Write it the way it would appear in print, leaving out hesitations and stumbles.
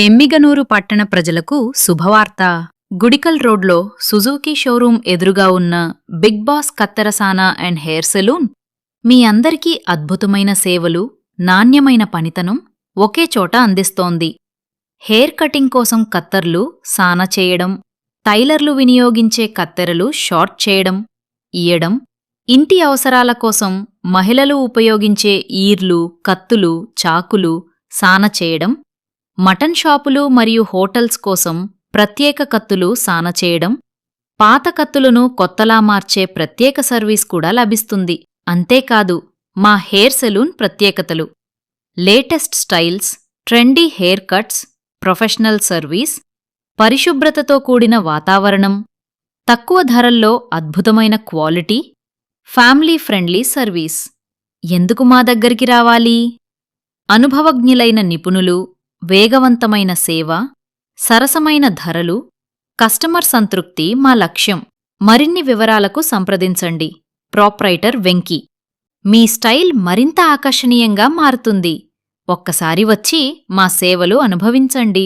ఎమ్మిగనూరు పట్టణ ప్రజలకు శుభవార్త. గుడికల్ రోడ్లో సుజుకీ షోరూం ఎదురుగా ఉన్న బిగ్ బాస్ కత్తెరసాన అండ్ హెయిర్ సెలూన్ మీ అందరికీ అద్భుతమైన సేవలు, నాణ్యమైన పనితనం ఒకే చోట అందిస్తోంది. హెయిర్ కటింగ్ కోసం కత్తర్లు సాన చేయడం, టైలర్లు వినియోగించే కత్తెరలు షార్ట్ చేయడం, ఇయ్యడం, ఇంటి అవసరాల కోసం మహిళలు ఉపయోగించే ఈర్లు, కత్తులు, చాకులు సాన చేయడం, మటన్ షాపులు మరియు హోటల్స్ కోసం ప్రత్యేక కత్తులు సాన చేయడం, పాత కత్తులను కొత్తలా మార్చే ప్రత్యేక సర్వీస్ కూడా లభిస్తుంది. అంతేకాదు, మా హెయిర్ సెలూన్ ప్రత్యేకతలు: latest styles, trendy hair cuts, professional service, పరిశుభ్రతతో కూడిన వాతావరణం, తక్కువ ధరల్లో అద్భుతమైన క్వాలిటీ, ఫ్యామిలీ ఫ్రెండ్లీ సర్వీస్. ఎందుకు మా దగ్గరికి రావాలి? అనుభవజ్ఞులైన నిపుణులు, వేగవంతమైన సేవ, సరసమైన ధరలు, కస్టమర్ సంతృప్తి మా లక్ష్యం. మరిన్ని వివరాలకు సంప్రదించండి. ప్రొప్రైటర్ వెంకీ. మీ స్టైల్ మరింత ఆకర్షణీయంగా మారుతుంది. ఒక్కసారి వచ్చి మా సేవలు అనుభవించండి.